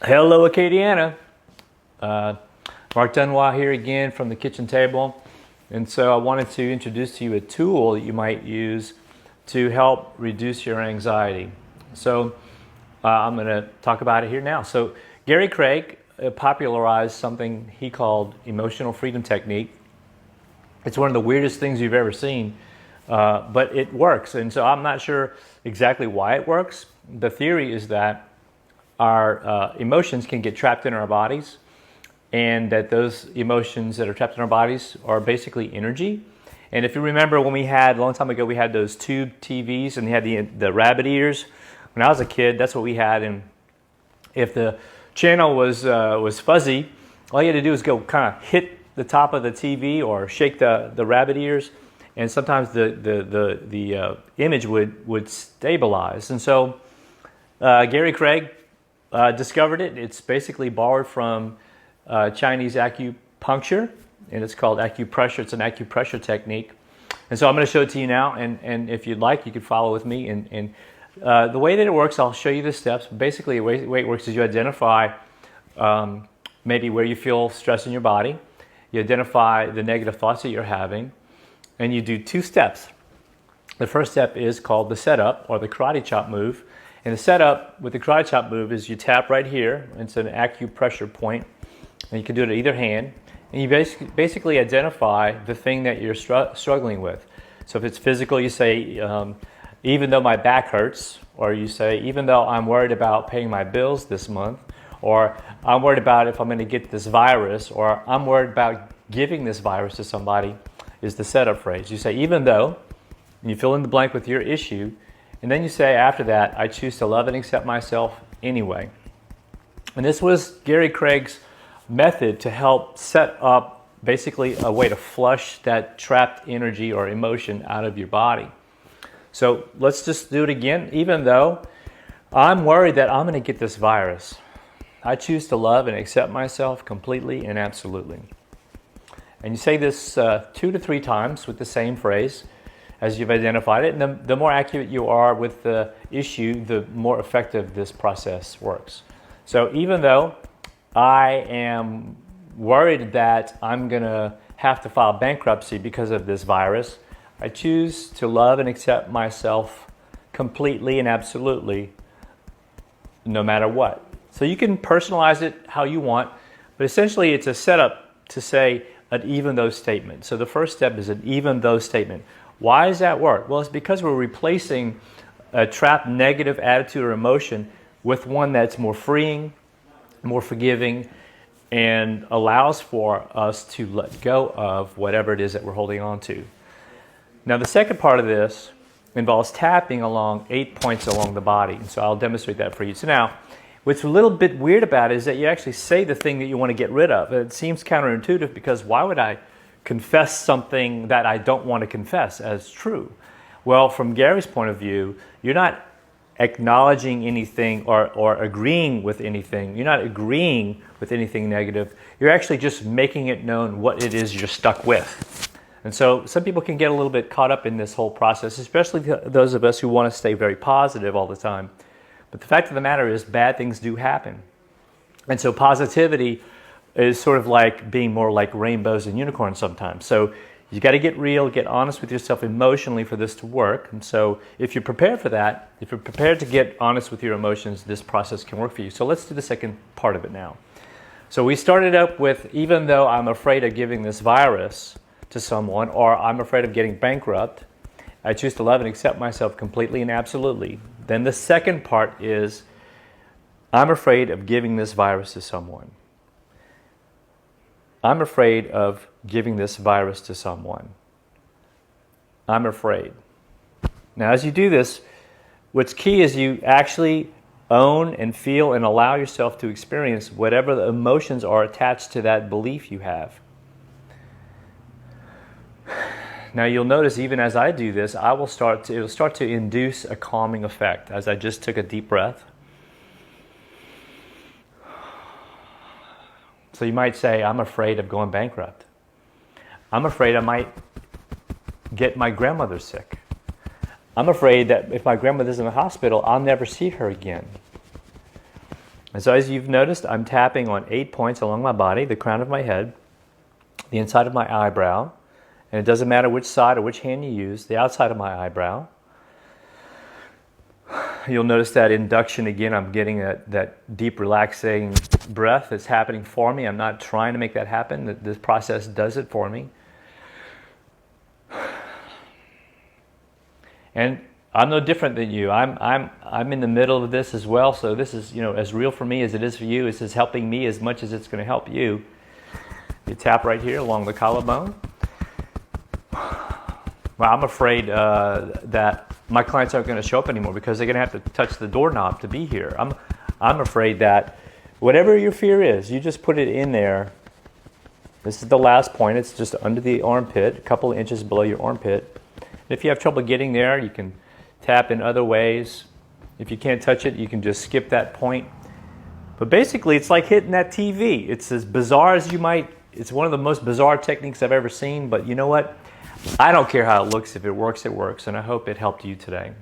Hello, Acadiana. Marc D'Aunoy here again from the kitchen table. And so I wanted to introduce to you a tool that you might use to help reduce your anxiety. So I'm going to talk about it here now. So Gary Craig popularized something he called emotional freedom technique. It's one of the weirdest things you've ever seen, but it works. And so I'm not sure exactly why it works. The theory is that our emotions can get trapped in our bodies, and that those emotions that are trapped in our bodies are basically energy. And if you remember when we had, a long time ago, we had those tube TVs and they had the rabbit ears. When I was a kid, that's what we had. And if the channel was fuzzy, all you had to do was go kind of hit the top of the TV or shake the rabbit ears, and sometimes the image would stabilize. And so Gary Craig discovered it. It's basically borrowed from Chinese acupuncture, and it's called acupressure. It's an acupressure technique. And so I'm going to show it to you now, and if you'd like, you could follow with me. And the way that it works, I'll show you the steps. Basically, the way it works is you identify maybe where you feel stress in your body. You identify the negative thoughts that you're having, and you do two steps. The first step is called the setup, or the karate chop move. And the setup with the karate chop move is you tap right here. It's an acupressure point, and you can do it at either hand. And you basically identify the thing that you're struggling with. So if it's physical, you say, even though my back hurts, or you say, even though I'm worried about paying my bills this month, or I'm worried about if I'm going to get this virus, or I'm worried about giving this virus to somebody, is the setup phrase. You say, even though, and you fill in the blank with your issue, and then you say after that, I choose to love and accept myself anyway. And this was Gary Craig's method to help set up basically a way to flush that trapped energy or emotion out of your body. So let's just do it again. Even though I'm worried that I'm going to get this virus, I choose to love and accept myself completely and absolutely. And you say this 2 to 3 times with the same phrase as you've identified it. And the more accurate you are with the issue, the more effective this process works. So even though I am worried that I'm going to have to file bankruptcy because of this virus, I choose to love and accept myself completely and absolutely, no matter what. So you can personalize it how you want, but essentially it's a setup to say an even though statement. So the first step is an even though statement. Why does that work? Well, it's because we're replacing a trapped negative attitude or emotion with one that's more freeing, more forgiving, and allows for us to let go of whatever it is that we're holding on to. Now, the second part of this involves tapping along 8 points along the body. And so I'll demonstrate that for you. So now, what's a little bit weird about it is that you actually say the thing that you want to get rid of. It seems counterintuitive, because why would I confess something that I don't want to confess as true? Well, from Gary's point of view, you're not acknowledging anything or agreeing with anything. You're not agreeing with anything negative. You're actually just making it known what it is you're stuck with. And so some people can get a little bit caught up in this whole process, especially those of us who want to stay very positive all the time. But the fact of the matter is, bad things do happen. And so positivity is sort of like being more like rainbows and unicorns sometimes. So you got to get real, get honest with yourself emotionally for this to work. And so if you're prepared for that, if you're prepared to get honest with your emotions, this process can work for you. So let's do the second part of it now. So we started up with, even though I'm afraid of giving this virus to someone, or I'm afraid of getting bankrupt, I choose to love and accept myself completely and absolutely. Then the second part is, I'm afraid of giving this virus to someone. I'm afraid of giving this virus to someone. I'm afraid. Now, as you do this, what's key is you actually own and feel and allow yourself to experience whatever the emotions are attached to that belief you have. Now, you'll notice even as I do this, it'll start to induce a calming effect as I just took a deep breath. So you might say, I'm afraid of going bankrupt. I'm afraid I might get my grandmother sick. I'm afraid that if my grandmother's in the hospital, I'll never see her again. And so as you've noticed, I'm tapping on 8 points along my body, the crown of my head, the inside of my eyebrow, and it doesn't matter which side or which hand you use, the outside of my eyebrow. You'll notice that induction again, I'm getting that deep relaxing breath that's happening for me. I'm not trying to make that happen. This process does it for me. And I'm no different than you. I'm in the middle of this as well. So this is, as real for me as it is for you. This is helping me as much as it's going to help you. You tap right here along the collarbone. Well, I'm afraid that my clients aren't going to show up anymore because they're going to have to touch the doorknob to be here. I'm afraid that whatever your fear is, you just put it in there. This is the last point. It's just under the armpit, a couple of inches below your armpit. If you have trouble getting there, you can tap in other ways. If you can't touch it, you can just skip that point. But basically, it's like hitting that TV. It's as bizarre as you might. It's one of the most bizarre techniques I've ever seen. But you know what? I don't care how it looks. If it works, it works. And I hope it helped you today.